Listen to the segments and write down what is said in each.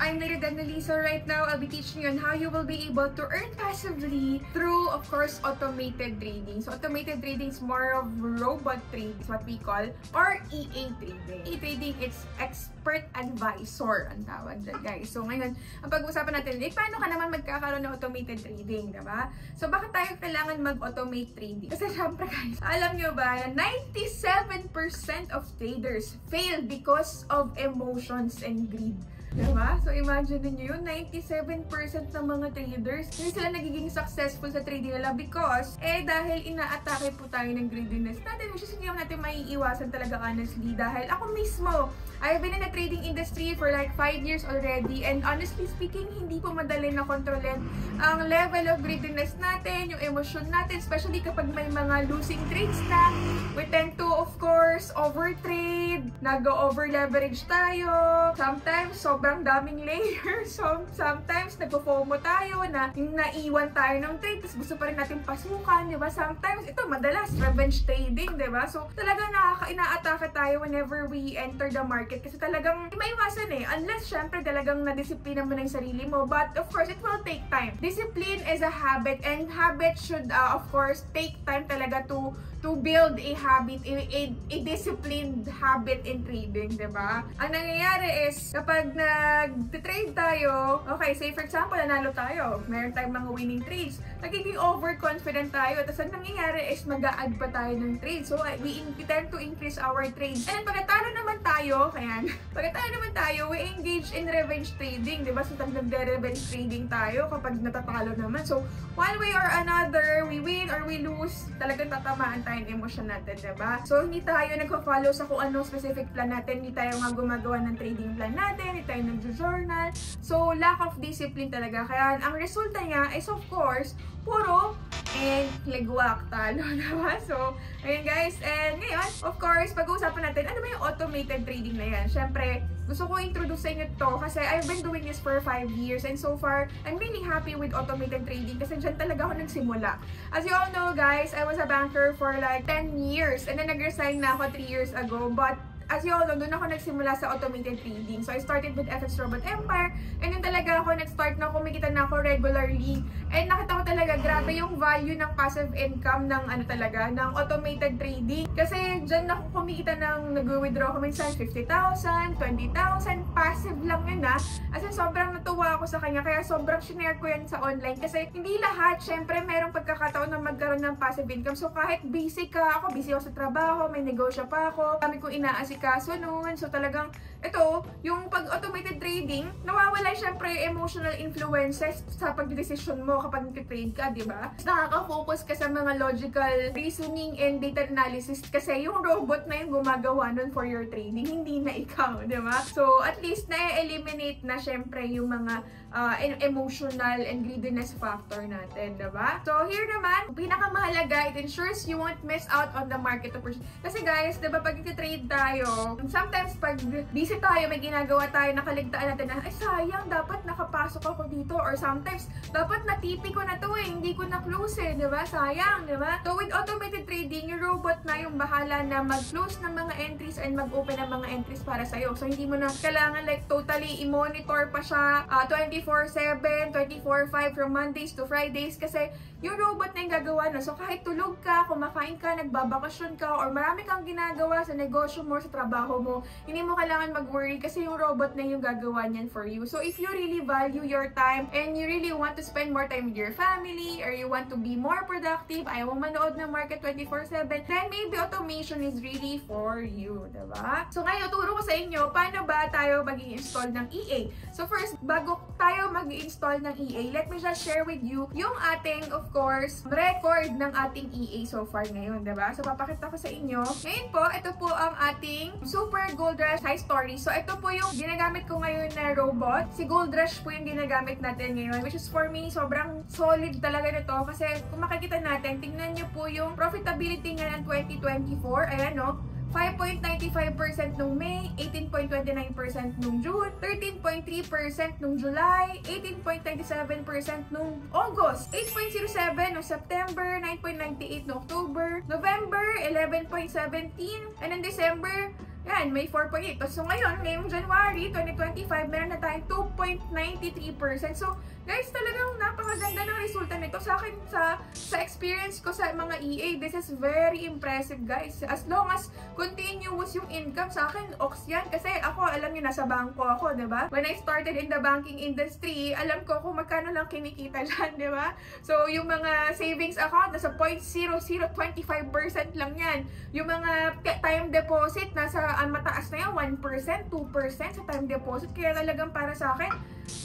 I'm Lady Danali. So right now, I'll be teaching you on how you will be able to earn passively through, of course, automated trading. So automated trading is more of robot trading, is what we call, or EA trading. EA trading, it's expert advisor ang tawag dyan, guys. So ngayon, ang pag-uusapan natin, paano ka naman magkakaroon ng automated trading, diba? So bakit tayo kailangan mag-automate trading? Kasi syempre, guys, alam nyo ba, 97% of traders fail because of emotions and greed. Diba? So, imagine niyo yun, 97% ng mga traders, hindi sila nagiging successful sa trading nila because, dahil ina-atake po tayo ng greediness natin, which is hindi natin maiiwasan talaga, honestly, dahil ako mismo, I've been in the trading industry for like 5 years already, and honestly speaking, hindi po madali na kontrolin ang level of greediness natin, yung emosyon natin, especially kapag may mga losing trades na, we tend to, of course, overtrade, nag-over-leverage tayo, sometimes, sobrang daming layers. So, sometimes, nagpo-FOMO tayo na naiwan tayo ng trade, tapos gusto pa rin natin pasukan, di ba? Sometimes, ito, madalas, revenge trading, di ba? So, talagang ina-atake tayo whenever we enter the market kasi talagang hindi maiwasan unless, syempre, talagang na-disiplina mo na yung sarili mo. But, of course, it will take time. Discipline is a habit, and habit should, of course, take time talaga to build a habit, a disciplined habit in trading, di ba? Ang nangyayari is, kapag nag-trade tayo, okay, say for example, nanalo tayo, meron tayong mga winning trades, nagiging overconfident tayo, tapos ang nangyayari is mag-a-add pa tayo ng trade. So, we tend to increase our trades. And pagkatalo naman tayo, we engage in revenge trading, di ba? So, nagde-revenge trading tayo kapag natatalo naman. So, one way or another, we win or we lose, talagang tatamaan tayo ng emosyon natin, di ba? So, hindi tayo nagpa-follow sa kung anong specific plan natin, hindi tayo nga gumagawa ng trading plan natin, hindi tayo nag-journal. So, lack of discipline talaga. Kaya, ang resulta niya is, of course, puro and ligwak talo, diba? So, ayun guys. And ngayon, of course, pag-uusapan natin, ano ba yung automated trading na yan? Siyempre, gusto ko introduce sa inyo to kasi I've been doing this for 5 years and so far, I'm really happy with automated trading kasi dyan talaga ako nagsimula. As you all know, guys, I was a banker for like 10 years and then nag-resign na ako 3 years ago. But as you all know, doon ako nagsimula sa automated trading. So, I started with FX Robot Empire, and then talaga ako nag-start na kumikita na ako regularly. And nakita ko talaga, grabe yung value ng passive income ng ng automated trading. Kasi dyan ako kumikita ng nag-withdraw ko minsan 50,000, 20,000, passive lang yun As in, sobrang natuwa ako sa kanya, kaya sobrang shinare ko yan sa online. Kasi hindi lahat, syempre, merong pagkakataon na magkaroon ng passive income. So, kahit busy ako sa trabaho, may negosyo pa ako, kami kong inaasikaso noon. So talagang ito, yung pag-automated trading, nawawala syempre emotional influences sa pagdedesisyon mo kapag nag-trade ka, di ba? Nakaka-focus ka sa mga logical reasoning and data analysis kasi yung robot na yung gumagawa nun for your trading, hindi na ikaw, di ba? So at least na-eliminate na syempre yung mga emotional and greediness factor natin, diba? So, here naman, pinakamahalaga, it ensures you won't miss out on the market opportunity. Kasi guys, diba, pag nag-trade tayo, sometimes pag busy tayo, may ginagawa tayo, nakaligtaan natin na, ay sayang, dapat nakapasok ako dito. Or sometimes, dapat na-TP ko na to hindi ko na-close diba? Sayang, diba? So, with automated trading, yung robot na yung bahala na mag-close ng mga entries and mag-open ng mga entries para sa'yo. So, hindi mo na kailangan like totally i-monitor pa siya 24/7, 24/5 from Mondays to Fridays kasi yung robot na yung gagawa So kahit tulog ka, kumakain ka, nagbabakasyon ka, or marami kang ginagawa sa negosyo mo, sa trabaho mo, hindi mo kailangan mag-worry kasi yung robot na yung gagawa niyan for you. So if you really value your time and you really want to spend more time with your family or you want to be more productive, ayaw mo manood ng market 24/7, then maybe automation is really for you, diba? So ngayon, turo ko sa inyo, paano ba tayo mag-i-install ng EA? So first, bago tayo mag-i-install ng EA, let me just share with you yung ating, of course, record ng ating EA so far ngayon, diba? So papakita ko sa inyo. Ngayon po, ito po ang ating Super Gold Rush High Story. So ito po yung ginagamit ko ngayon na robot. Si Gold Rush po yung ginagamit natin ngayon, which is for me, sobrang solid talaga nito kasi kung makikita natin, tingnan nyo po yung profitability nga ng 2024. Ayan, 5.95% nung May, 18.29% nung June, 13.3% nung July, 18.97% nung August, 8.07% nung September, 9.98% nung October, November, 11.17%, and then December, yan, may 4.8. So ngayon, ngayong January 2025, meron na tayong 2.93%. So, guys, talagang napakaganda ng resulta nito sa akin, sa experience ko sa mga EA. This is very impressive, guys. As long as continuous yung income sa akin, oks yan. Kasi ako, alam niyo, nasa bangko ako, diba? When I started in the banking industry, alam ko kung magkano lang kinikita dyan, diba? So, yung mga savings account, nasa 0.0025% lang yan. Yung mga time deposit, nasa mataas na yan, 1%, 2% sa time deposit. Kaya talagang para sa akin,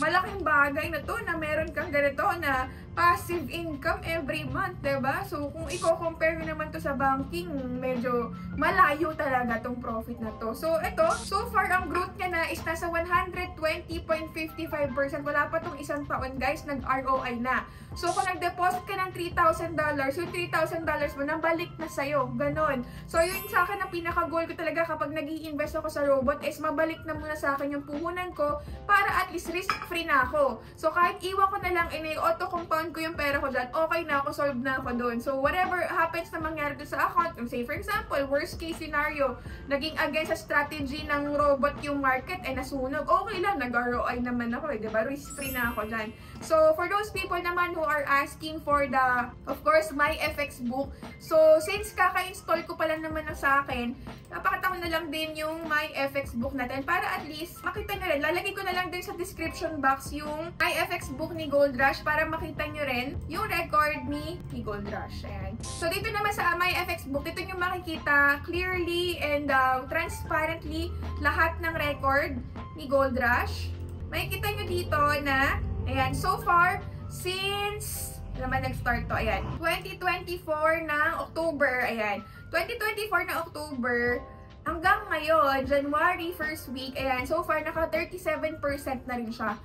malaking bagay na to na meron kang ganito na passive income every month, diba? So, kung i-compare naman to sa banking, medyo malayo talaga tong profit na to. So, ito, so far, ang growth niya na is nasa 120.55%. Wala pa tong isang taon, guys, nag-ROI na. So, kung nag-deposit ka ng $3,000, yung $3,000 mo, nabalik na sa'yo. Ganon. So, yun sa akin, ang pinaka-goal ko talaga kapag nag-i-invest ako sa robot is mabalik na muna sa akin yung puhunan ko para at least risk-free na ako. So, kahit iwan ko na lang, auto-compound ko yung pera ko dyan, okay na ako, solve na ako doon. So, whatever happens na mangyari doon sa account, say for example, worst case scenario, naging against sa strategy ng robot yung market, nasunog, okay lang, nag-ROI naman ako, diba? Risk-free na ako dyan. So, for those people naman who are asking for the, of course, MyFX book, so, since kaka-install ko pala naman na sa akin, napakita ko na lang din yung MyFX book natin para at least makita nyo rin. Lalagay ko na lang din sa description box yung MyFX book ni Gold Rush para makita nyo rin yung record ni Gold Rush. Ayan. So, dito naman sa MyFX book, dito nyo makikita clearly and transparently lahat ng record ni Gold Rush. Makikita nyo dito na, ayan, so far, since, naman nag-start to, ayan, 2024 ng October, ayan, 2024 na October, hanggang ngayon, January 1st week, ayan, so far, naka 37% na rin siya.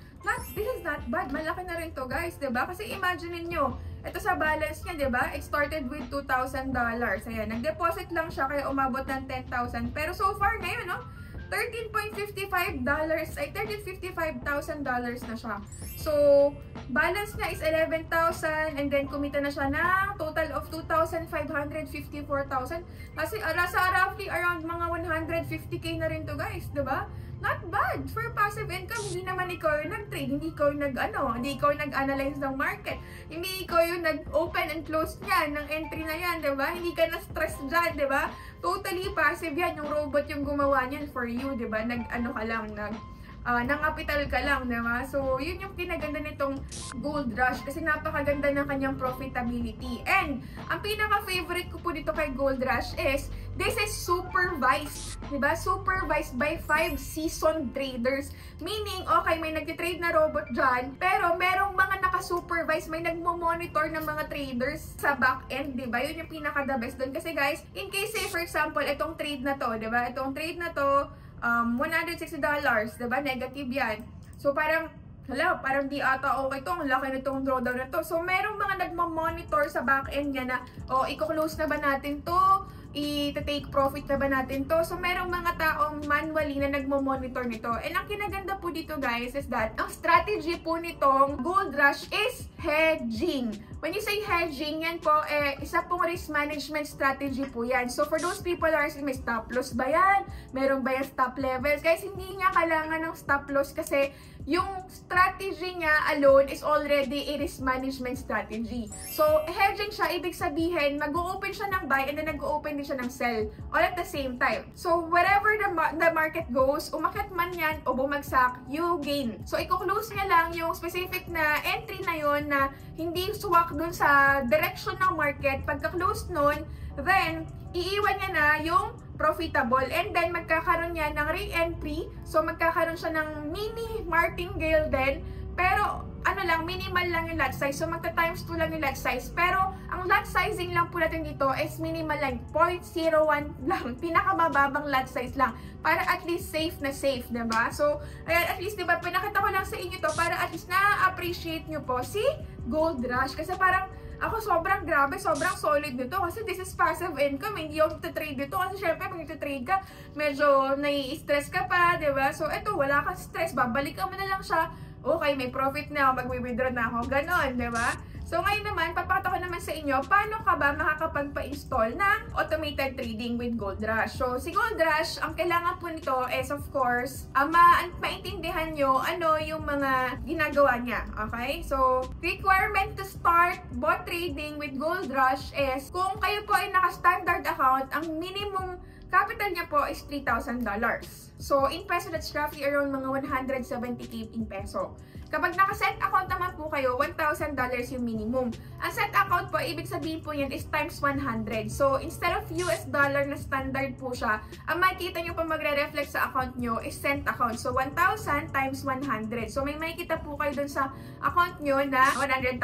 This is not bad. Malaki na rin to, guys, diba? Kasi imagine niyo, ito sa balance niya, diba? It started with $2,000. Ayan, nag-deposit lang siya, kaya umabot ng 10,000. Pero so far, ngayon, no? $13.55 ay $13.55,000 na siya. So, balance niya is 11,000 and then kumita na siya ng total of 2,554,000. Kasi roughly around mga 150k na rin to, guys, diba? Not bad for passive income. Hindi naman ikaw yung nag-trade, hindi ikaw yung hindi ikaw yung nag-analyze ng market, hindi ikaw yung nag-open and close niyan ng entry na yan, diba? Hindi ka na-stress dyan, diba? Totally passive yan. Yung robot yung gumawa niyan for you, diba? Nang-capital ka lang, diba? So, yun yung kinaganda nitong Gold Rush kasi napakaganda ng kanyang profitability. And, ang pinaka-favorite ko po dito kay Gold Rush is, this is supervised, diba? Supervised by 5 seasoned traders. Meaning, okay, may nag-trade na robot dyan, pero merong mga naka-supervise, may nagmo-monitor ng mga traders sa back-end, diba? Yun yung pinaka-the best doon. Kasi guys, in case say, for example, itong trade na to, diba? Itong trade na to, $160, diba? Negative yan. So, parang, parang di ata okay to. Ang laki nitong drawdown na to. So, merong mga nagmamonitor sa back-end niya na, i-close na ba natin to? I-take profit na ba natin to? So, merong mga taong manually na nagmo-monitor nito. And ang kinaganda po dito, guys, is that ang strategy po nitong Gold Rush is hedging. When you say hedging, yan po, isa pong risk management strategy po yan. So, for those people who are asking, may stop loss ba yan? Meron ba yan stop levels? Guys, hindi niya kailangan ng stop loss kasi yung strategy niya alone is already a risk management strategy. So, hedging siya, ibig sabihin, mag-open siya ng buy and then nag-open din siya ng sell all at the same time. So, wherever the market goes, umakyat man yan o bumagsak, you gain. So, i-close niya lang yung specific na entry na yon na hindi swak dun sa direction ng market. Pagka-close nun, then, iiwan niya na yung profitable and then magkakaroon niya ng re-entry. So, magkakaroon siya ng mini martingale din. Pero, minimal lang yung lot size. So, magta-times 2 lang yung lot size. Pero, ang lot sizing lang po natin dito is minimal lang. 0.01 lang. Pinakamababang lot size lang. Para at least safe na safe, diba? So, ayan, at least, diba, pinakita ko lang sa inyo to para at least na-appreciate nyo po si Gold Rush. Kasi parang, ako sobrang grabe, sobrang solid nito kasi this is passive income, hindi ako trade dito kasi syempre pag nagtitrade ka, medyo nai-stress ka pa, diba? So, eto, wala kang stress, babalikan mo na lang siya okay, may profit na ako, mag-withdraw na ako, ganon, di ba? So ngayon naman, papakita ko naman sa inyo, paano ka ba makakapagpa-install ng automated trading with Gold Rush. So si Gold Rush, ang kailangan po nito is of course, maintindihan nyo ano yung mga ginagawa niya, okay? So requirement to start bot trading with Gold Rush is, kung kayo po ay naka-standard account, ang minimum capital niya po is $3,000. So in peso, that's roughly around mga 170k in peso. Kapag naka-set account naman po kayo, $1,000 yung minimum. Ang set account po, ibig sabihin po yan is times 100. So, instead of US dollar na standard po siya, ang makikita nyo pa magre-reflect sa account nyo is cent account. So, 1,000 times 100. So, may makikita po kayo dun sa account nyo na $100,000,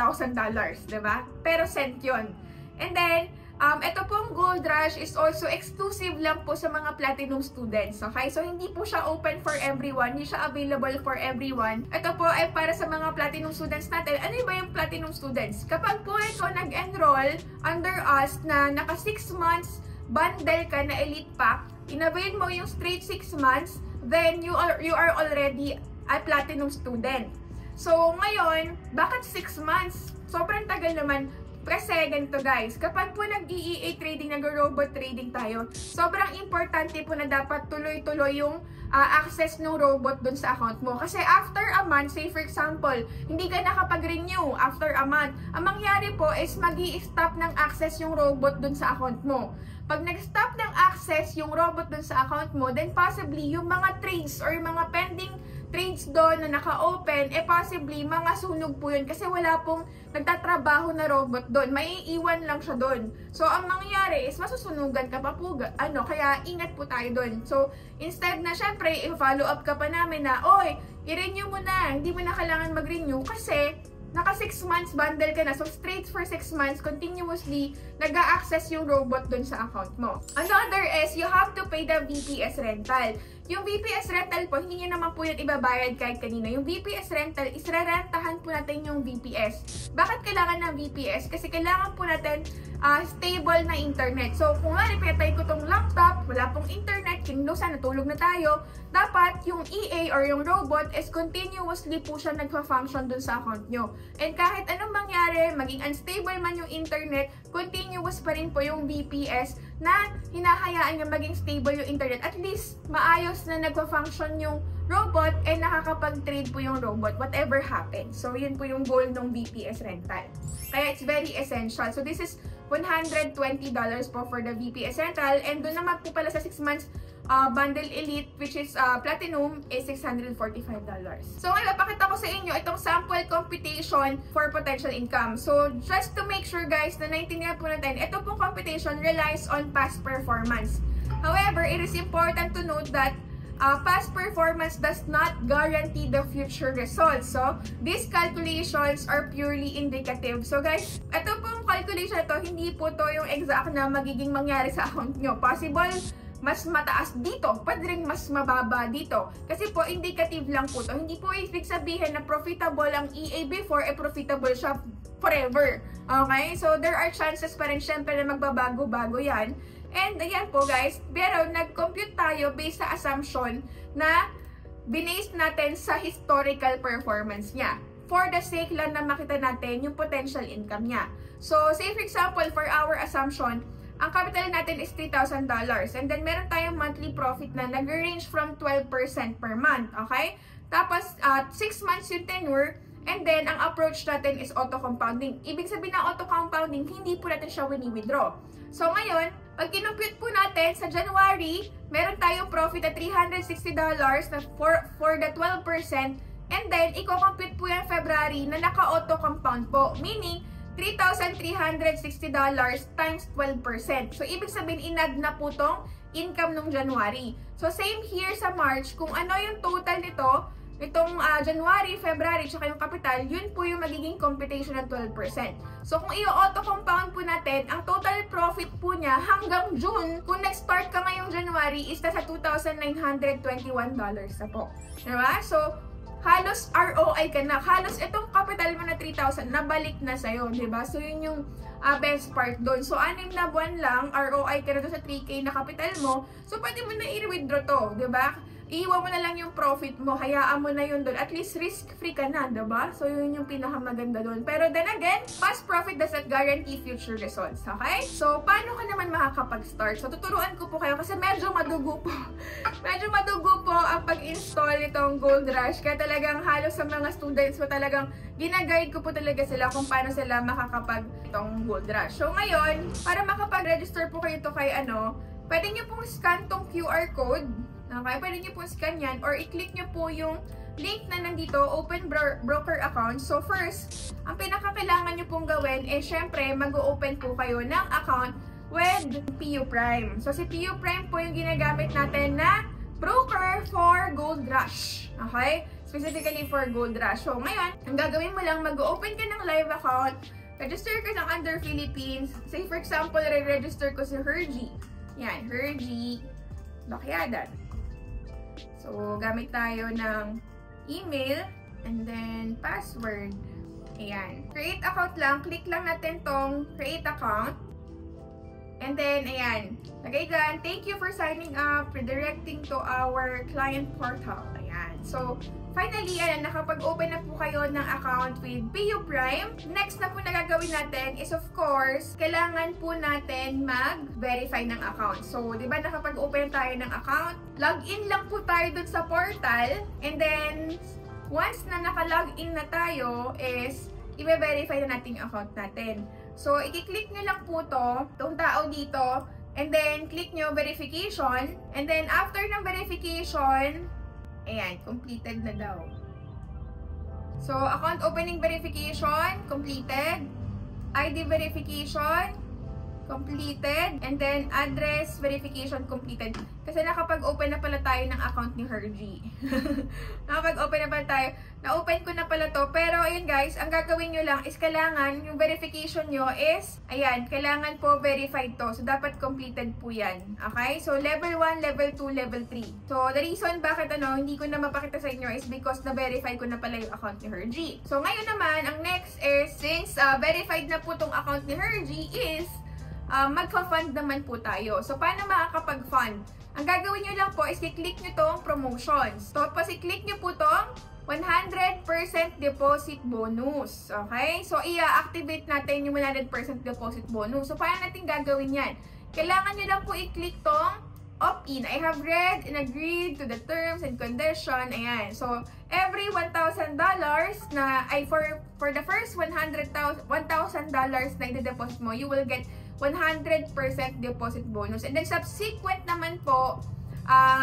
diba? Pero cent yun. And then, ito pong Gold Rush is also exclusive lang po sa mga Platinum students. Okay? So, hindi po siya open for everyone. Hindi siya available for everyone. Ito po ay para sa mga Platinum students natin. Ano ba yung Platinum students? Kapag po ito nag-enroll under us na naka 6 months bundle ka na Elite Pack, inavail mo yung straight 6 months, then you are already a Platinum student. So, ngayon, bakit 6 months? Sobrang tagal naman. Kasi ganito guys, kapag po nag-EA trading, nag-robot trading tayo, sobrang importante po na dapat tuloy-tuloy yung access ng robot dun sa account mo. Kasi after a month, say for example, hindi ka nakapag-renew after a month, ang mangyari po is mag-i-stop ng access yung robot dun sa account mo. Pag nag-stop ng access yung robot dun sa account mo, then possibly yung mga trades or yung mga pending trades doon na naka-open, possibly mga sunog po yun kasi wala pong nagtatrabaho na robot doon. Maiiwan lang siya doon. So, ang mangyayari is masusunugan ka pa po. Kaya ingat po tayo doon. So, instead na syempre, i-follow up ka pa namin na, oy, i-renew mo na. Hindi mo na kailangan mag-renew kasi naka 6 months bundle ka na. So, straight for 6 months, continuously, nag-a-access yung robot doon sa account mo. Another is, you have to pay the VPS rental. Yung VPS rental po, hindi nyo naman po yun ibabayad kahit kanino. Yung VPS rental, isrerentahan po natin yung VPS. Bakit kailangan ng VPS? Kasi kailangan po natin stable na internet. So, kung nga, pinatay ko tong laptop, wala pong internet, kinusa, natulog na tayo, dapat yung EA or yung robot is continuously po siya nagpa-function dun sa account nyo. And kahit anong mangyari, maging unstable man yung internet, continuous pa rin po yung VPS na hinahayaan niya maging stable yung internet. At least, maayos na nagpa-function yung robot and nakakapag-trade po yung robot, whatever happens. So, yun po yung goal ng VPS rental. Kaya it's very essential. So, this is $120 po for the VPS rental. And doon naman po pala sa 6 months bundle Elite, which is Platinum, is $645. So, ngayon, pakita ko sa inyo itong sample computation for potential income. So, just to make sure guys na naintindihan po natin, ito pong computation relies on past performance. However, it is important to note that past performance does not guarantee the future results. So, these calculations are purely indicative. So, guys, ito pong calculation ito, hindi po to yung exact na magiging mangyari sa account nyo. Possible mas mataas dito, pwede rin mas mababa dito. Kasi po, indicative lang po to. Hindi po ibig sabihin na profitable ang EA before, profitable siya forever. Okay? So, there are chances pa rin syempre na magbabago-bago yan. And ayan po guys, pero nag-compute tayo based sa assumption na binase natin sa historical performance niya. For the sake lang na makita natin yung potential income niya. So, say for example, for our assumption, ang capital natin is $3,000. And then, meron tayong monthly profit na nag-range from 12% per month. Okay? Tapos, 6 months yung tenure. And then, ang approach natin is auto-compounding. Ibig sabihin ng auto-compounding, hindi po natin siya wini-withdraw. So, ngayon, pag kinumpute po natin sa January, meron tayong profit na $360 na for the 12%. And then, i-compute po yung February na naka-auto-compound po. Meaning, $3,360 times 12%. So, ibig sabihin, inad na po tong income nung January. So, same here sa March, kung ano yung total nito, itong January, February, tsaka yung capital, yun po yung magiging computation ng 12%. So, kung i-auto-compound po natin, ang total profit po niya hanggang June, kung nag-start ka ngayong January, is nasa $2,921 na po. Diba? So, halos ROI ka na. Halos itong capital mo na 3,000, nabalik na sa'yo, diba? So, yun yung best part doon. So, 6 na buwan lang, ROI ka na doon sa 3K na capital mo. So, pwede mo na i-withdraw to, diba? iiwan mo na lang yung profit mo, hayaan mo na yun doon. At least risk-free ka na, diba? So, yun yung pinakamaganda doon. Pero then again, past profit does not guarantee future results, okay? So, paano ka naman makakapag-start? So, tuturuan ko po kayo kasi medyo madugo po. Medyo madugo po ang pag-install itong Gold Rush. Kaya talagang halos sa mga students ko talagang ginaguide ko po talaga sila kung paano sila makakapag itong Gold Rush. So, ngayon, para makapag-register po kayo to kay pwede nyo pong scan tong QR code. Okay, pwede nyo po scan yan or i-click nyo po yung link na nandito, open broker account. So first, ang pinakakailangan nyo pong gawin is syempre mag-open po kayo ng account with PU Prime. So si PU Prime po yung ginagamit natin na broker for Gold Rush. Okay? Specifically for Gold Rush. So ngayon, ang gagawin mo lang, mag-open ka ng live account, register ka ng under Philippines. Say for example, re-register ko si Hergy. Yan, Hergy Bakyadan. So, gamit tayo ng email and then password. Ayan. Create account lang. Click lang natin tong create account. And then, ayan. Lagay dyan, thank you for signing up, redirecting to our client portal. Ayan. So, finally, ayan, nakapag-open na po kayo ng account with PU Prime. Next na po na gagawin natin is of course, kailangan po natin mag-verify ng account. So, di ba nakapag-open tayo ng account? Login lang po tayo dun sa portal. And then, once na naka-login na tayo is, i-verify na natin yung account natin. So, i-click nyo lang po itong tao dito. And then, click nyo verification. And then, after ng verification, ayan, completed na daw. So, account opening verification, completed. ID verification, completed. And then, address verification, completed. Kasi nakapag-open na pala tayo ng account ni Hergy. Nakapag-open na pala tayo. Na-open ko na pala to. Pero, ayun guys, ang gagawin nyo lang is kailangan, yung verification nyo is, ayan, kailangan po verified to. So, dapat completed po yan. Okay? So, level 1, level 2, level 3. So, the reason bakit hindi ko na mapakita sa inyo is because na-verify ko na pala yung account ni Hergy. So, ngayon naman, ang next is, since verified na po tong account ni Hergy is, magpa-fund naman po tayo. So, paano makakapag-fund? Ang gagawin nyo lang po is i-click nyo tong promotions. Tapos, i-click nyo po tong 100% deposit bonus. Okay? So, i-activate natin yung 100% deposit bonus. So, paano natin gagawin yan? Kailangan nyo lang po i-click tong opt-in. I have read and agreed to the terms and condition. Ayan. So, every $1,000 na, for the first $1,000 na i-deposit mo, you will get 100% deposit bonus. And then, subsequent naman po,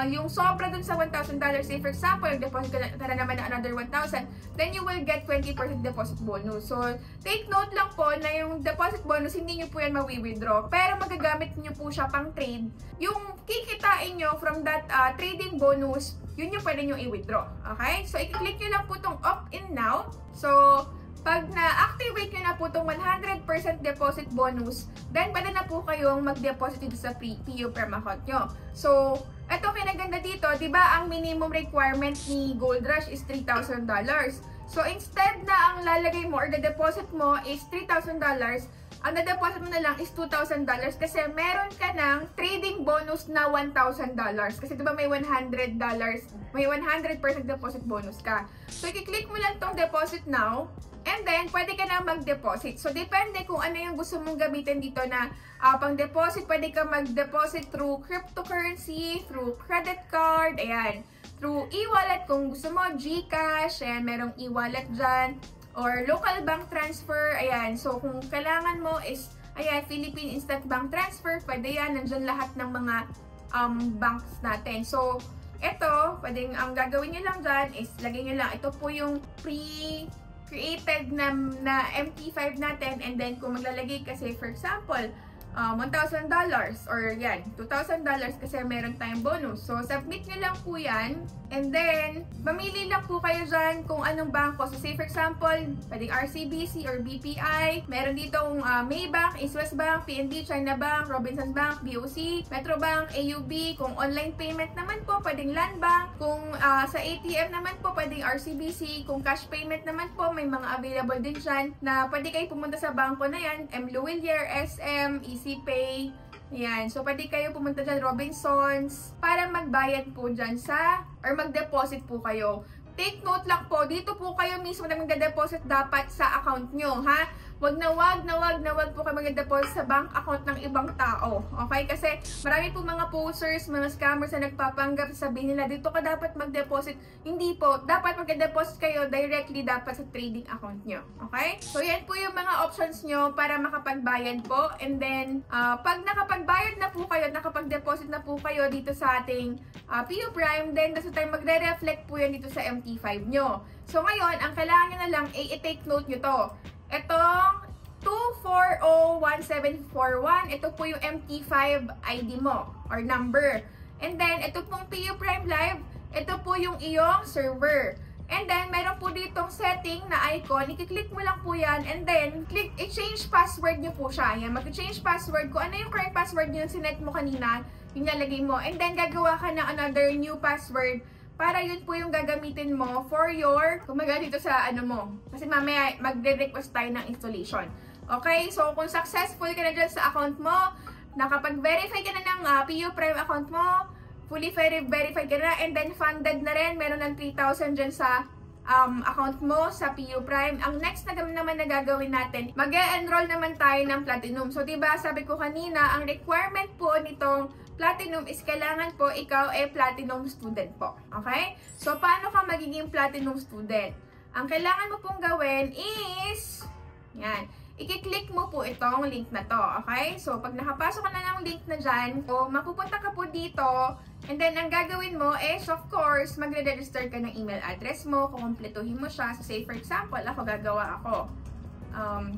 yung sobra dun sa $1,000, say for example, deposit ka na naman na another 1,000, then you will get 20% deposit bonus. So, take note lang po na yung deposit bonus, hindi nyo po yan mawi-withdraw. Pero magagamit nyo po siya pang trade. Yung kikitain nyo from that trading bonus, yun yung pwede nyo i-withdraw. Okay? So, i-click nyo lang po itong opt-in now. So, pag na-activate nyo na po itong 100% deposit bonus, then pwede na po kayong mag-deposit dito sa PU Prime account nyo. So, ito kinaganda dito, di ba ang minimum requirement ni Gold Rush is $3,000. So, instead na ang lalagay mo or the deposit mo is $3,000, ang na-deposit mo na lang is $2,000 kasi meron ka ng trading bonus na $1,000. Kasi di ba may $100, may 100% deposit bonus ka. So, i-click mo lang tong deposit now. And then, pwede ka na mag-deposit. So, depende kung ano yung gusto mong gamitin dito na pang-deposit. Pwede ka mag-deposit through cryptocurrency, through credit card, ayan. Through e-wallet kung gusto mo, GCash, ayan, merong e-wallet dyan. Or local bank transfer, ayan. So, kung kailangan mo is, ayan, Philippine Instant Bank Transfer, pwede yan. Nandyan lahat ng mga banks natin. So, ito, pwedeng ang gagawin nyo lang dyan is, lagay nyo lang, ito po yung created na MT5 natin, and then kung maglalagay kasi for example $1,000 or yan, $2,000 kasi meron tayong bonus. So, submit nyo lang po yan. And then, mamili lang po kayo dyan kung anong bangko. So, say for example, pwedeng RCBC or BPI. Meron ditong Maybank, East West Bank, PNB, China Bank, Robinsons Bank, BOC, Metrobank, AUB. Kung online payment naman po, pwedeng Land Bank. Kung sa ATM naman po, pwedeng RCBC. Kung cash payment naman po, may mga available din dyan na pwede kayo pumunta sa bangko na yan. M. Luwilier, SM, EasyPay, Ayan. So, pwede kayo pumunta dyan, Robinsons, para magbayad po dyan sa, or mag-deposit po kayo. Take note lang po, dito po kayo mismo na magde-deposit dapat sa account nyo, ha? Wag po kayo mag-deposit sa bank account ng ibang tao. Okay? Kasi marami po mga posers, mga scammers na nagpapanggap, sabihin nila, dito ka dapat mag-deposit. Hindi po. Dapat mag-deposit kayo directly dapat sa trading account nyo. Okay? So, yan po yung mga options nyo para makapagbayad po. And then, pag nakapagbayad na po kayo, nakapag-deposit na po kayo dito sa ating PU Prime, then that's the time magre-reflect po yan dito sa MT5 nyo. So, ngayon, ang kailangan nyo na lang ay i-take note nyo to. Itong 2401741, ito po yung MT5 ID mo or number. And then, ito pong PU Prime Live, ito po yung iyong server. And then, meron po ditong setting na icon. I-click mo lang po yan. And then, click i-change password nyo po siya. Yan, mag-change password. Kung ano yung current password nyo, sinet mo kanina, yung lalagay mo. And then, gagawa ka ng another new password para yun po yung gagamitin mo for your, kumaga dito sa ano mo. Kasi mamaya magre-request tayo ng installation. Okay? So, kung successful ka na dyan sa account mo, nakapag-verify ka na ng PU Prime account mo, fully verified ka na, and then funded na rin, meron ng 3,000 dyan sa account mo sa PU Prime. Ang next na naman na gagawin natin, mag-e-enroll naman tayo ng Platinum. So, diba, sabi ko kanina, ang requirement po nitong Platinum is kailangan po ikaw ay Platinum student po. Okay? So, paano ka magiging Platinum student? Ang kailangan mo pong gawin is, yan, i-click mo po itong link na to. Okay? So, pag nakapasok ka na ng link na dyan, so, mapupunta ka po dito, and then, ang gagawin mo is, of course, magre-register ka ng email address mo, kukumpletuhin mo siya. So, say, for example, gagawa ako.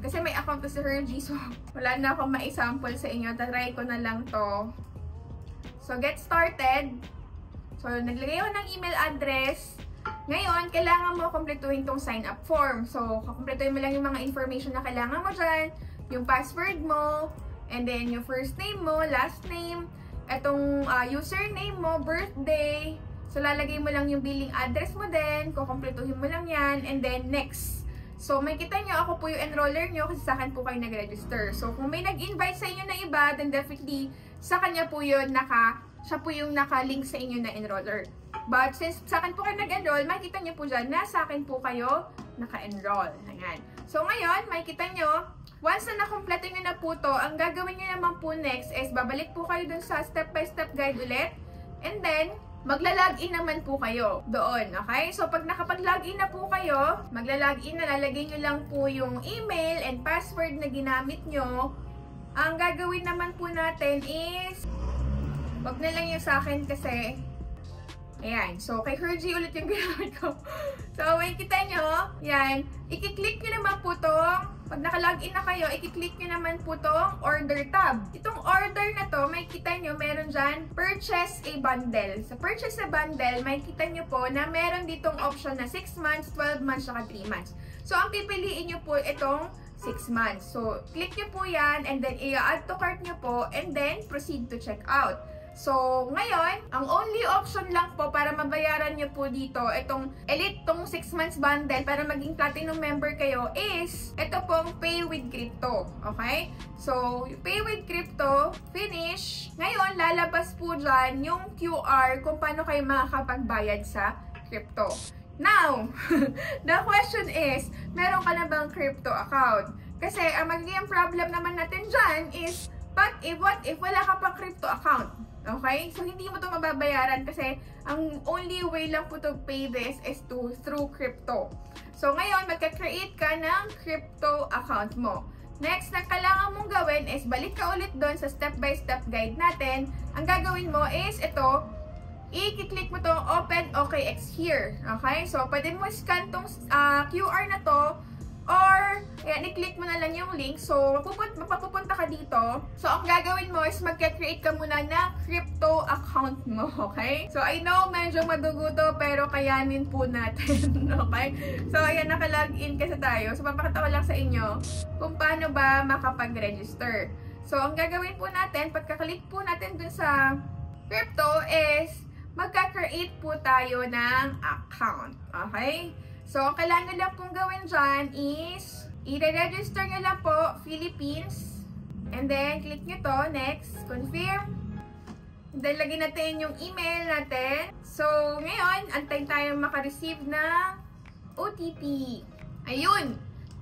Kasi may account to si Hergy, so, wala na akong ma-sample sa inyo. Tatry ko na lang to. So, get started. So, naglagay ako ng email address. Ngayon, kailangan mo kumpletuhin tong sign up form. So, kumpletuhin mo lang yung mga information na kailangan mo dyan, yung password mo, and then yung first name mo, last name, etong username mo, birthday. So, lalagay mo lang yung billing address mo din, kukumpletuhin mo lang yan, and then next. So, may kita nyo, ako po yung enroller nyo kasi sa akin po kayo nag-register. So, kung may nag-invite sa inyo na iba, then definitely sa kanya po yun, siya po yung naka-link sa inyo na enroller. But since sa akin po kayo nag-enroll, makikita nyo po dyan na sa akin po kayo naka-enroll. Ayan. So ngayon, makikita nyo, once na nakompleto nyo na po to, ang gagawin nyo naman po next is babalik po kayo dun sa step-by-step guide ulit. And then, magla-login naman po kayo doon. Okay? So pag nakapag-login na po kayo, magla-login na, lalagay nyo lang po yung email and password na ginamit nyo. Ang gagawin naman po natin is, wag na lang yung sa akin kasi, ayan. So, kay Hergy ulit yung ginamit ko. So, makikita nyo, yan. I-click nyo naman po tong, pag naka-login na kayo, i-click nyo naman po tong order tab. Itong order na to, makikita nyo, meron dyan, purchase a bundle. Sa purchase a bundle, makikita nyo po na meron ditong option na 6 months, 12 months, saka 3 months. So, ang pipiliin nyo po itong 6 months. So, click nyo po yan, and then i-add to cart nyo po, and then proceed to check out. So, ngayon, ang only option lang po para mabayaran nyo po dito, itong Elite, itong 6 months bundle para maging Platinum member kayo is, ito pong Pay with Crypto. Okay? So, Pay with Crypto, finish. Ngayon, lalabas po dyan yung QR kung paano kayo makakapagbayad sa crypto. Now, the question is, meron ka na bang crypto account? Kasi, ang magiging problem naman natin dyan is, but what if wala ka pang crypto account? Okay? So, hindi mo to mababayaran kasi ang only way lang po to pay this is through crypto. So, ngayon, magka-create ka ng crypto account mo. Next na kailangan mong gawin is, balik ka ulit doon sa step-by-step guide natin. Ang gagawin mo is, ito, i-click mo tong Open OKX here. Okay? So, pwede mo scan tong QR na to, or, ayan, i-click mo na lang yung link. So, mapapupunta ka dito. So, ang gagawin mo is magka-create ka muna ng crypto account mo. Okay? So, I know, medyo madugo to, pero kayanin po natin. Okay? So, ayan, naka-login kasi tayo. So, papakita ko lang sa inyo kung paano ba makapag-register. So, ang gagawin po natin, pagka-click po natin dun sa crypto is, magka-create po tayo ng account. Okay? So, ang kailangan lang pong gawin dyan is, i-register nyo lang po, Philippines. And then, click nyo to. Next, confirm. And then, lagyan natin yung email natin. So, ngayon, antay tayo makareceive ng OTP. Ayun!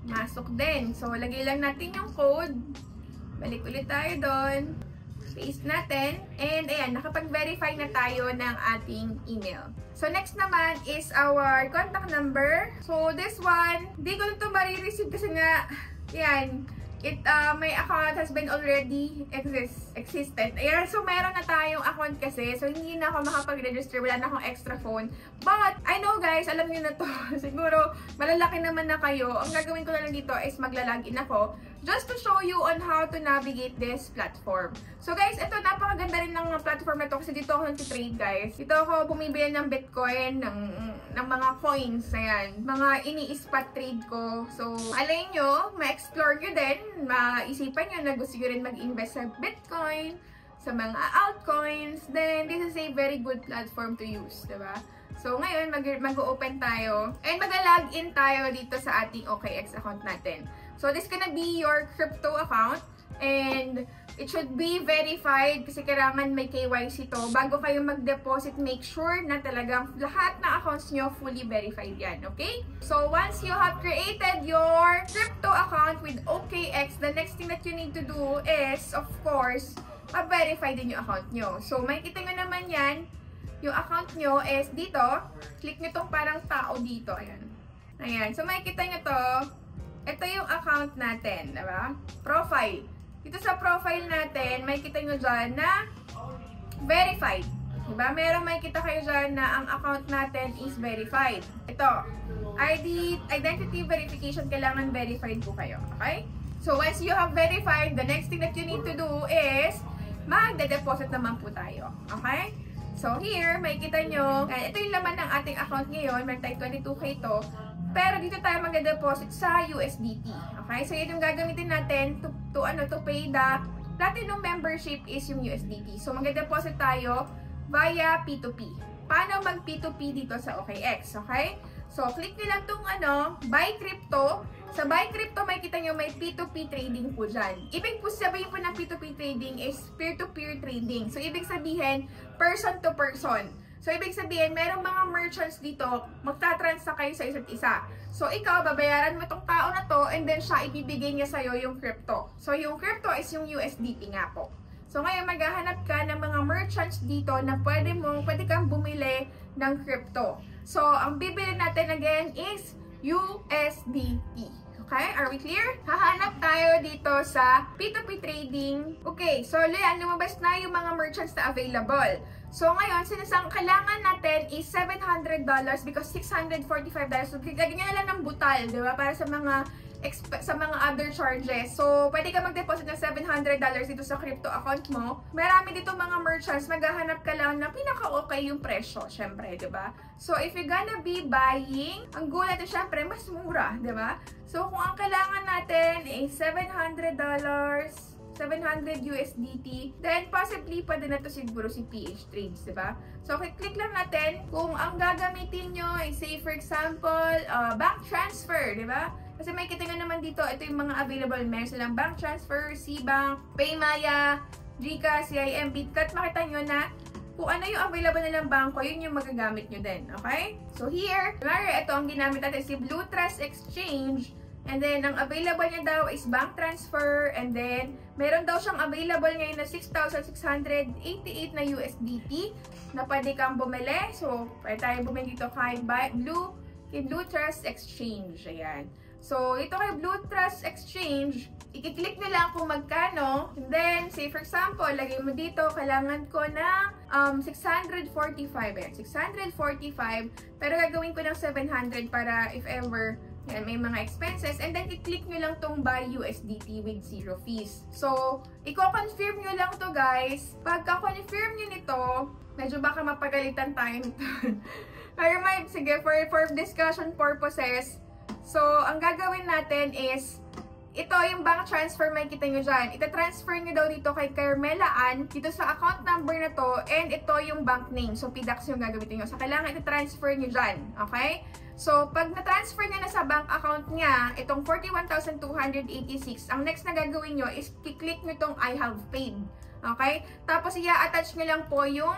Masok din. So, lagay lang natin yung code. Balik ulit tayo doon. Paste natin. And, ayan, nakapag-verify na tayo ng ating email. So, next naman is our contact number. So, this one, hindi ko na ito marireceive kasi nga, ayan, my account has been already existed. Ayan, so meron na tayong account kasi. So, hindi na ako makapag-register. Wala na akong extra phone. But, I know guys, alam niyo na to. Siguro, malalaki naman na kayo. Ang gagawin ko na lang dito is maglalagin ako just to show you on how to navigate this platform. So guys, ito napakaganda rin ng platform na to kasi dito ako nag-trade guys. Dito ako bumibili ng Bitcoin, ng mga coins, ayan. Mga ini-spot trade ko. So, alay nyo, ma-explore nyo din, maisipan nyo na gusto nyo rin mag-invest sa Bitcoin, sa mga altcoins, then this is a very good platform to use, diba? So, ngayon, mag-open tayo and mag-login tayo dito sa ating OKX account natin. So, this gonna be your crypto account and it should be verified kasi kailangan may KYC to. Bago kayo mag-deposit, make sure na talagang lahat ng accounts nyo fully verified yan, okay? So, once you have created your crypto account with OKX, the next thing that you need to do is, of course, verify din yung account nyo. So, makikita nyo naman yan. Yung account nyo is dito. Click nyo tong parang tao dito. Ayan. Ayan. So, makikita nyo to. Ito yung account natin, diba? Profile. Dito sa profile natin, makikita nyo dyan na verified. Diba? Meron makikita kayo dyan na ang account natin is verified. Ito. Identity verification, kailangan verified po kayo. Okay? So, once you have verified, the next thing that you need to do is magde-deposit naman po tayo. Okay? So, here, makikita nyo, ito yung laman ng ating account ngayon. Meron tayo 22K to. Pero dito tayo mag-deposit sa USDT. Okay? So, yun yung gagamitin natin to pay the Platinum membership is yung USDT. So, mag-deposit tayo via P2P. Paano mag P2P dito sa OKX? Okay? So, click nyo lang itong buy crypto. Sa buy crypto, makikita nyo may P2P trading po dyan. Ibig po sabihin po ng P2P trading is peer-to-peer trading. So, ibig sabihin, person to person. So, ibig sabihin, merong mga merchants dito, magta-transact kayo sa isa't isa. So, ikaw, babayaran mo itong tao na to, and then siya, ibibigay niya sa'yo yung crypto. So, yung crypto is yung USDT nga po. So, ngayon, maghahanap ka ng mga merchants dito na pwede kang bumili ng crypto. So, ang bibili natin again is USDT. Okay? Are we clear? Hahanap tayo dito sa P2P trading. Okay, so yan, lumabas na yung mga merchants na available. So ngayon, kailangan natin is $700 because $645. So, lagyan nyo na lang ng butal, di ba? Para sa mga other charges. So, pwede ka mag-deposit ng $700 dito sa crypto account mo. Marami dito mga merchants, maghahanap ka lang na pinaka-okay yung presyo, syempre, di ba? So, if you're gonna be buying, ang goal natin, syempre, mas mura, di ba? So, kung ang kailangan natin is $700 USDT, then possibly pwede na to siguro si PH Trades, diba? So, click lang natin kung ang gagamitin nyo ay say for example, bank transfer, diba? Kasi may kita nga naman dito, ito yung mga available. Meron silang bank transfer, C-Bank, Paymaya, GCash, CIM, Bitcut. Makita nyo na kung ano yung available nilang bangko, yun yung magagamit nyo din, okay? So, here, ito ang ginamit natin si Blue Trust Exchange. And then, ang available niya daw is bank transfer. And then, meron daw siyang available ngayon na 6,688 na USDT na pwede kang bumili. So, pwede tayo bumili dito kay Blue Trust Exchange. Ayan. So, ito kay Blue Trust Exchange, i-click nyo lang kung magkano. And then, say for example, lagay mo dito, kailangan ko ng 645. Ayan, 645. Pero gagawin ko ng 700 para if ever yan, may mga expenses. And then, i-click nyo lang tong buy USDT with 0 fees. So, i-confirm nyo lang to guys. Pagka-confirm nyo nito, medyo baka mapagalitan tayo nito. Pero sige, for discussion purposes, so, ang gagawin natin is, ito yung bank transfer, makikita nyo dyan. Ita-transfer nyo daw dito kay Carmela Ann, dito sa account number na to, and ito yung bank name. So, PDAX yung gagamitin nyo. So, kailangan ita-transfer nyo dyan. Okay? So, pag na-transfer nyo na sa bank account niya, itong 41,286, ang next na gagawin nyo is kiklik nyo itong I have paid. Okay? Tapos, i-attach nyo lang po yung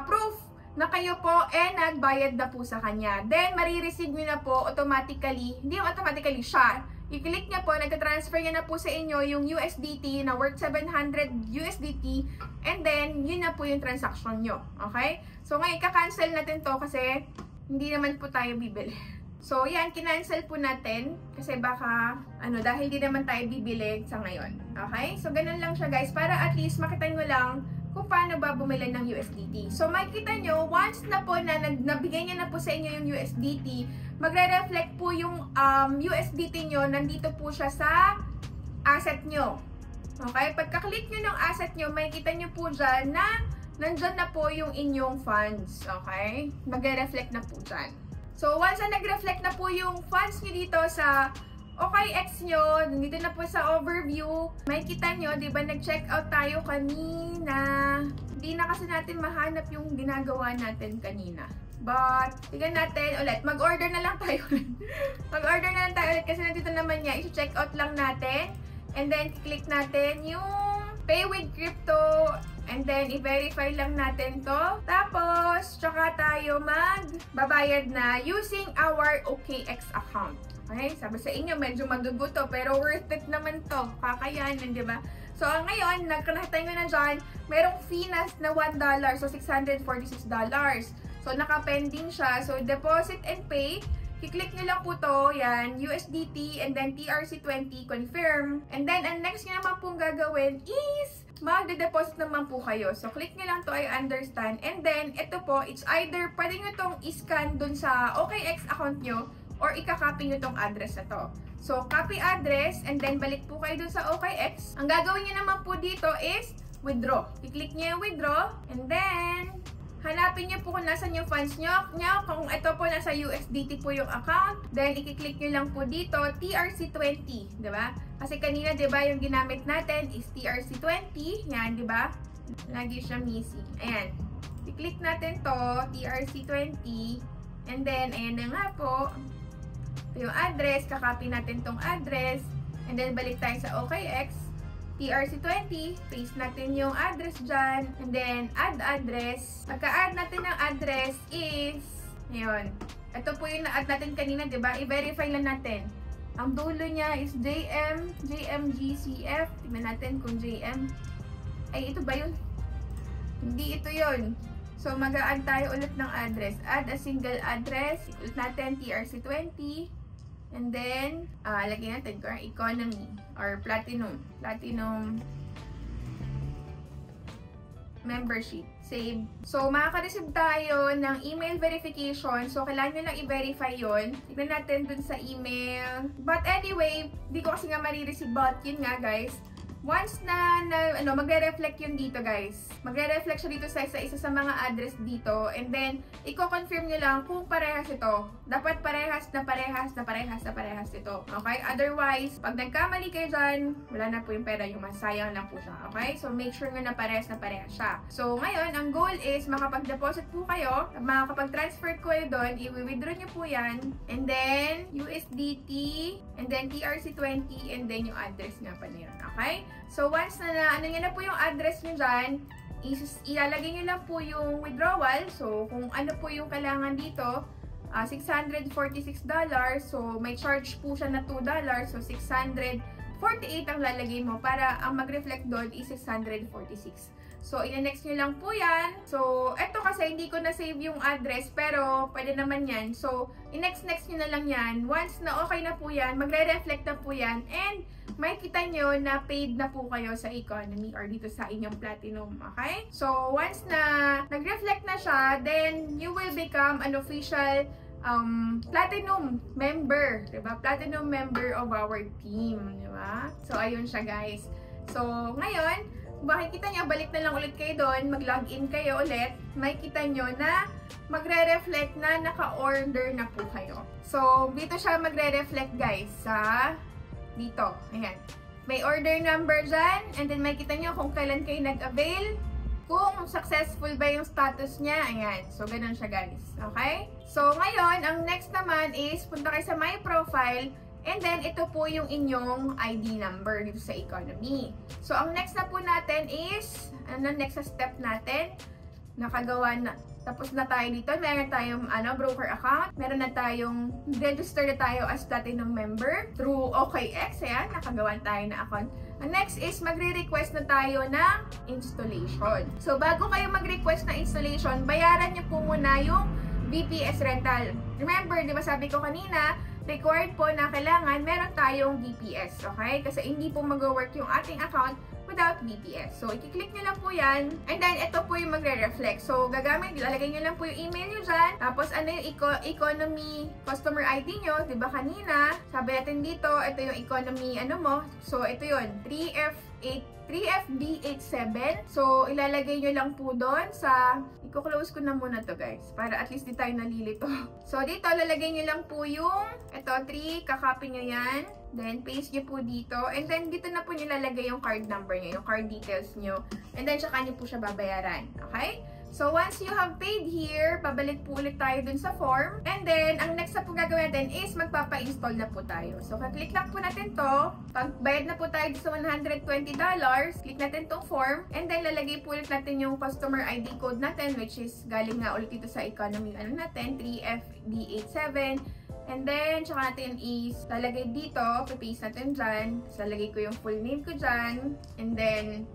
proof na kayo po nagbayad na po sa kanya. Then, marireceive nyo na po automatically, hindi yung automatically siya, i-click niya po, nagka-transfer niya na po sa inyo yung USDT na worth 700 USDT, and then, yun na po yung transaction nyo. Okay? So, ngayon, ka-cancel natin to kasi hindi naman po tayo bibili. So, yan, kinancel po natin kasi baka, dahil di naman tayo bibili sa ngayon. Okay? So, ganun lang siya guys, para at least makita nyo lang kung paano ba bumili ng USDT. So, makikita nyo, once na po na nabigay niya na po sa inyo yung USDT, magre-reflect po yung USDT nyo, nandito po siya sa asset nyo. Okay? Pagka-click nyo ng asset nyo, makikita nyo po dyan na nandyan na po yung inyong funds. Okay? Magre-reflect na po dyan. So, once na nag-reflect na po yung funds nyo dito sa OKX nyo, nandito na po sa overview, makikita nyo, di ba, nag-check out tayo kanina. Hindi na kasi natin mahanap yung ginagawa natin kanina. But, tignan natin ulit. Mag-order na lang tayo ulit. Mag-order na lang tayo ulit kasi nandito naman niya. I-check out lang natin. And then, click natin yung Pay with Crypto. And then, i-verify lang natin to. Tapos, tsaka tayo magbabayad na using our OKX account. Okay? Sabi sa inyo, medyo madugo to, pero worth it naman to. Kakayanin, di ba? So, ngayon, nagkanahitay nyo na dyan, merong fee na $1, so $646. So, naka-pending siya. So, deposit and pay. I-click nyo lang po to, yan, USDT, and then TRC20, confirm. And then, ang next nyo naman pong gagawin is magde-deposit naman po kayo. So, click nyo lang to, I understand. And then, ito po, it's either, pwede nyo tong i-scan dun sa OKX account nyo, or ika-copy nyo tong address na to. So, copy address, and then balik po kayo dun sa OKX. Ang gagawin nyo naman po dito is withdraw. I-click nyo yung withdraw, and then hanapin nyo po kung nasan yung funds nyo. Kung ito po nasa USDT po yung account, then i-click nyo lang po dito, TRC20, diba? Kasi kanina, diba, yung ginamit natin is TRC20. Yan, diba? Lagi siya missing. Ayan. I-click natin to, TRC20, and then, ayan na nga po. Ito yung address, kakopy natin tong address, and then balik tayo sa OKX, TRC20, paste natin yung address dyan, and then add address. Pagka-add natin ng address is, ngayon, ito po yung na-add natin kanina, diba? I-verify lang natin. Ang dulo niya is JMGCF. Tingnan natin kung JM. Ay, ito ba yun? Hindi ito yun. So, mag-a-add tayo ulit ng address. Add a single address. Ulit natin, TRC20. And then, lagyan natin kung economy or platinum. Platinum membership. Save. So, makaka-receive tayo ng email verification. So, kailangan nyo lang i-verify yun. Tignan natin dun sa email. But anyway, di ko kasi nga marireceive. But yun nga guys, once na magre-reflect yun dito guys. Magre-reflect siya dito sa isa sa mga address dito. And then, i-confirm nyo lang kung parehas ito. Dapat parehas na parehas ito. Okay? Otherwise, pag nagkamali kayo dyan, wala na po yung pera, yung masayang lang po siya. Okay? So, make sure nga na parehas siya. So, ngayon, ang goal is makapag-deposit po kayo, makapag-transfer ko kayo doon, i-withdraw nyo po yan. And then, USDT, and then TRC20, and then yung address nga pa niya. Okay? So, once na nyo na po yung address nyo dyan, ilalagay nyo lang po yung withdrawal. So, kung ano po yung kailangan dito, $646. So, may charge po siya na $2. So, 648 ang lalagay mo para ang mag-reflect doon is 646. So, ina-next nyo lang po yan. So, eto kasi hindi ko na-save yung address, pero pwede naman yan. So, i-next nyo na lang yan. Once na okay na po yan, magre-reflect na po yan, and makikita nyo na paid na po kayo sa economy or dito sa inyong platinum. Okay? So, once na nag-reflect na siya, then you will become an official platinum member. Diba? Platinum member of our team. Diba? So, ayun siya guys. So, ngayon, makikita nyo, balik na lang ulit kayo doon, mag-login kayo ulit, makikita nyo na magre-reflect na naka-order na po kayo. So, dito siya magre-reflect guys sa Dito. Ayan. May order number dyan. And then makikita nyo kung kailan kayo nag-avail. Kung successful ba yung status niya. Ayan. So, ganun siya guys. Okay? So, ngayon, ang next naman is punta kayo sa My Profile. And then, ito po yung inyong ID number dito sa economy. So, ang next na po natin is, ano next sa step natin? Nakagawa na. Tapos na tayo dito, meron tayong broker account, meron na tayong register na tayo as platinum member through OKX, ayan, nakagawa tayo na account. Ang next is magre-request na tayo ng installation. So bago kayo mag-request na installation, bayaran nyo po muna yung VPS rental. Remember, di ba sabi ko kanina, required po na kailangan meron tayong VPS, okay? Kasi hindi po mag-work yung ating account without VPS. So, i-click nyo lang po yan. And then, ito po yung magre-reflect. So, ilalagay nyo lang po yung email nyo dyan. Tapos, ano yung economy customer ID nyo? Diba kanina? Sabi natin dito, ito yung economy, So, ito yun, 3FD87. So, ilalagay nyo lang po doon sa... I-close ko na muna to guys. Para at least di tayo nalilito. So, dito, lalagay nyo lang po yung... Ito, 3. Kakopy nyo yan. Then, paste nyo po dito. And then, dito na po nyo lalagay yung card number nyo. Yung card details nyo. And then, tsaka nyo po siya babayaran. Okay? So, once you have paid here, pabalik po ulit tayo dun sa form. And then, ang next na po gagawin natin is magpapa-install na po tayo. So, click lang po natin to. Pag bayad na po tayo sa $120, click natin tong form. And then, lalagay po ulit natin yung customer ID code natin, which is galing nga ulit dito sa economy natin, 3FD87. And then, tsaka natin is lalagay dito, paste natin dyan. So, lalagay ko yung full name ko dyan. And then,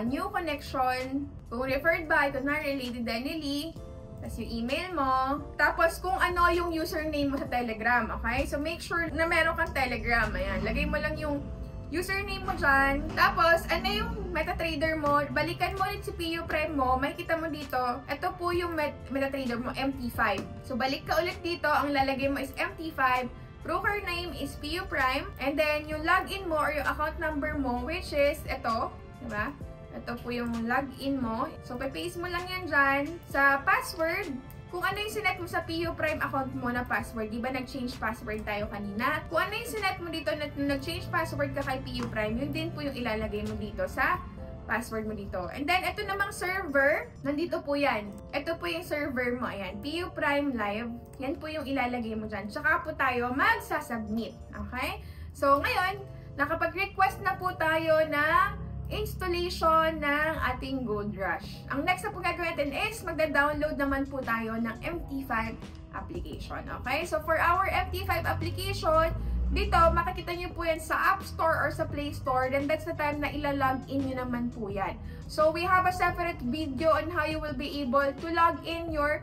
new connection. Kung referred by, kunwari Lady Denily. Tapos yung email mo. Tapos kung ano yung username mo sa Telegram. Okay? So, make sure na meron kang Telegram. Ayan. Lagay mo lang yung username mo dyan. Tapos, ano yung MetaTrader mo? Balikan mo ulit si PU Prime mo. Makikita mo dito. Ito po yung MetaTrader mo, MT5. So, balik ka ulit dito. Ang lalagay mo is MT5. Broker name is PU Prime. And then, yung login mo or yung account number mo, which is ito. Diba? Ito po yung login mo. So, paste mo lang yan dyan. Sa password, kung ano yung sinet mo sa PU Prime account mo na password, di ba nag-change password tayo kanina? Kung ano yung sinet mo dito na nag-change password ka kay PU Prime, yun din po yung ilalagay mo dito sa password mo dito. And then, ito namang server, nandito po yan. Ito po yung server mo, ayan. PU Prime Live. Yan po yung ilalagay mo dyan. Tsaka po tayo magsasubmit. Okay? So, ngayon, nakapag-request na po tayo na installation ng ating Gold Rush. Ang next na po gagawin natin is magda-download naman po tayo ng MT5 application. Okay? So, for our MT5 application, dito, makikita nyo po yan sa App Store or sa Play Store. Then, that's the time na ilalog in nyo naman po yan. So, we have a separate video on how you will be able to log in your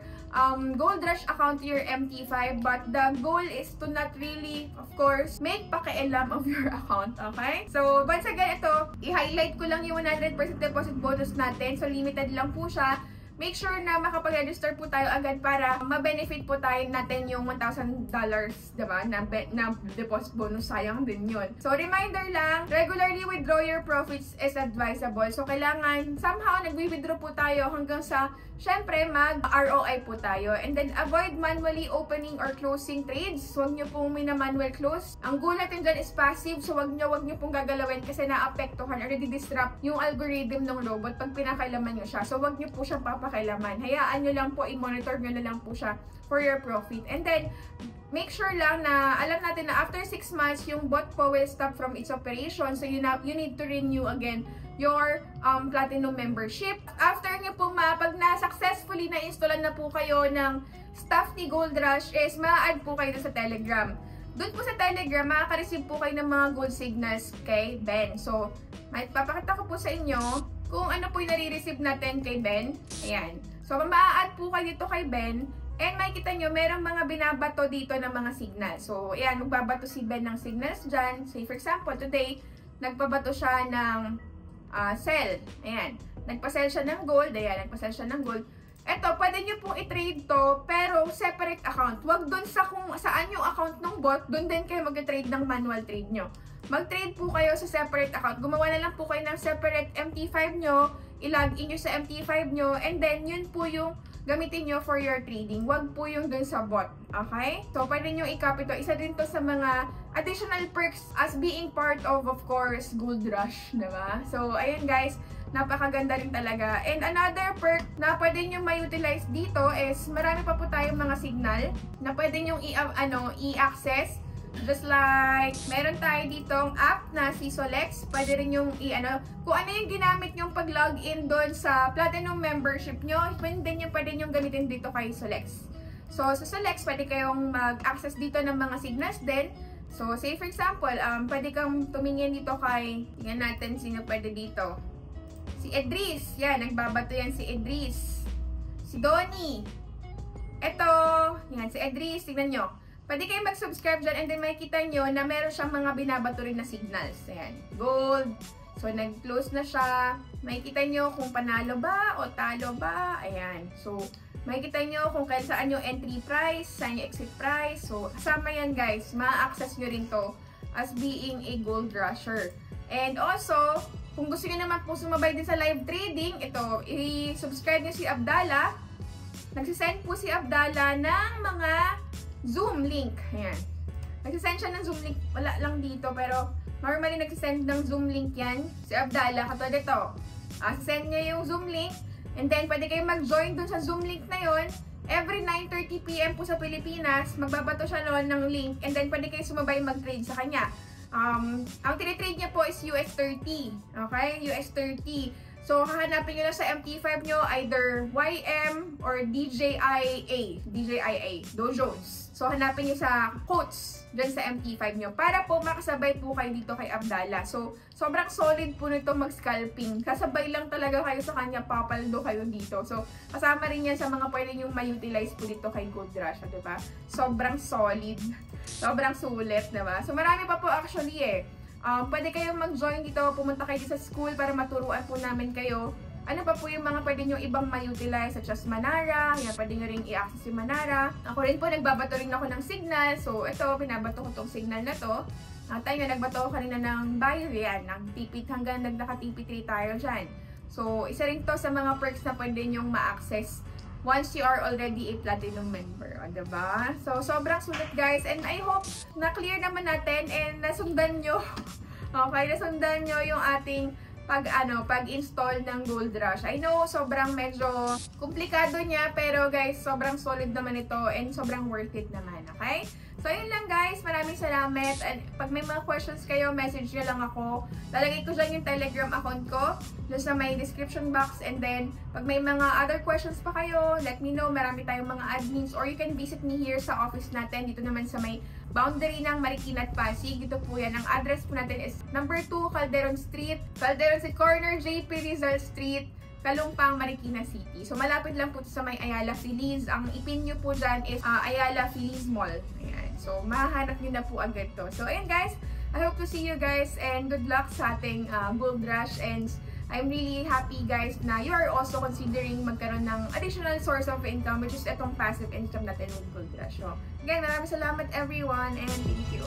Gold Rush account to your MT5. But the goal is to not really, of course, make pakialam of your account. Okay? So, once again, ito, i-highlight ko lang yung 100% deposit bonus natin. So, limited lang po siya. Make sure na makapag-register po tayo agad para ma-benefit po tayo natin yung $1,000, diba? Na deposit bonus, sayang din yun. So, reminder lang, regularly withdraw your profits is advisable. So, kailangan, somehow, nag-withdraw po tayo hanggang sa, syempre, mag-ROI po tayo. And then, avoid manually opening or closing trades. Huwag nyo pong mina-manual close. Ang goal natin dyan is passive, so wag nyo pong gagalawin kasi na-apektuhan or di-disrupt yung algorithm ng robot pag pinakailaman nyo siya. So, wag nyo po siyang papakailaman. Hayaan nyo lang po, i-monitor nyo na lang po siya for your profit. And then, make sure lang na alam natin na after 6 months, yung bot po will stop from its operation. So, you need to renew again your platinum membership. After nyo pong pag na-successfully na-installan na po kayo ng staff ni Gold Rush is ma-add po kayo sa Telegram. Doon po sa Telegram, makaka-receive po kayo ng mga gold signals kay Ben. So, papakita ko po sa inyo kung ano po yung nare-receive natin kay Ben. Ayan. So, ma-add po kayo dito kay Ben. And makikita nyo, merong mga binabato dito ng mga signals. So, ayan, magbabato si Ben ng signals dyan. Say, for example, today, nagbabato siya ng sell. Ayan. Nagpa-sell siya ng gold. Ayan, nagpa-sell siya ng gold. Ito, pwede nyo pong i-trade to, pero separate account. Huwag dun sa kung saan yung account ng bot, dun din kayo mag-trade ng manual trade nyo. Mag-trade po kayo sa separate account. Gumawa na lang po kayo ng separate MT5 nyo, i-log in nyo sa MT5 nyo, and then yun po yung gamitin nyo for your trading. Wag po yung dun sa bot. Okay? So, pwede nyo i-copy to. Isa din to sa mga additional perks as being part of course, Gold Rush. Diba? So, ayun guys. Napakaganda rin talaga. And another perk na pwede nyo ma-utilize dito is marami pa po tayong mga signal na pwede nyo i-access. Just like, meron tayo ditong app na si Solex. Pwede rin yung kung ano yung ginamit nyong pag-login doon sa Platinum membership nyo, pwede nyo gamitin dito kay Solex. So, sa Solex, pwede kayong mag-access dito ng mga signals din. So, say for example, pwede kang tumingin dito kay, tingnan natin sino pwede dito. Si Edris. Yan, nagbabato yan si Edris. Si Donnie. Eto, yan, si Edris. Tignan nyo. Pwede kayong mag-subscribe dyan and then makikita nyo na meron siyang mga binabato rin na signals. Ayan, gold. So, nag-close na siya. Makikita nyo kung panalo ba o talo ba. Ayan. So, makikita nyo kung saan yung entry price, saan yung exit price. So, kasama yan guys. Ma-access nyo rin to as being a gold rusher. And also, kung gusto nyo naman po sumabay din sa live trading, ito, i-subscribe nyo si Abdallah. Nagsisend po si Abdallah ng mga Zoom link. Ayan. Nagsisend siya ng Zoom link. Wala lang dito, pero normally nagsisend ng Zoom link yan. Si Abdallah, katulad ito. Send niya yung Zoom link. And then, pwede kayong mag-join dun sa Zoom link na yon. Every 9:30 PM po sa Pilipinas, magbabato siya noon ng link. And then, pwede kayo sumabay mag-trade sa kanya. Ang tinitrade niya po is US30. Okay? US30. So, hahanapin nyo lang sa MT5 nyo either YM or DJIA. Dow Jones. So, hanapin nyo sa quotes dyan sa MT5 nyo para po makasabay po kayo dito kay Abdallah. So, sobrang solid po nito mag-scalping. Kasabay lang talaga kayo sa kanya, papaldo kayo dito. So, kasama rin yan sa mga pwede nyo ma-utilize po dito kay Gold Rush, diba? Sobrang solid. Sobrang sulit, diba? So, marami pa po actually pwede kayong mag-join dito, pumunta kayo sa school para maturuan po namin kayo. Ano pa po yung mga pwede nyo ibang ma-utilize such as Manara. Yan, pwede nyo rin i-access si Manara. Ako rin po, nagbabato rin ako ng signal. So, ito, pinabato ko tong signal na to. Tayo nga, nagbato ko kanina ng buyer. Yan, nag-TP hanggang nagka-TP3 tayo dyan. So, isa rin to sa mga perks na pwede nyong ma-access once you are already a Platinum member. O, diba? So, sobrang sulit guys. And I hope na-clear naman natin and nasundan nyo. Okay, nasundan nyo yung ating pag-install ng Gold Rush. I know, sobrang medyo komplikado niya, pero guys, sobrang solid naman ito and sobrang worth it naman, okay? So, yun lang guys. Maraming salamat. And pag may mga questions kayo, message nyo lang ako. Lalagay ko dyan yung Telegram account ko dyan sa may description box. And then, pag may mga other questions pa kayo, let me know. Marami tayong mga admins or you can visit me here sa office natin. Dito naman sa may boundary ng Marikina at Pasig. Dito po yan. Ang address po natin is number 2 Calderon Street. Calderon Street Corner, JP Rizal Street, Kalumpang, Marikina City. So, malapit lang po sa may Ayala Feliz. Ang ipin nyo po dyan is Ayala Feliz Mall. Ayan. So, mahanap nyo na po agad to. So, ayan guys. I hope to see you guys and good luck sa ating Gold Rush. And I'm really happy guys na you are also considering magkaroon ng additional source of income, which is itong passive income natin with Gold Rush. So, again, maraming salamat everyone and thank you.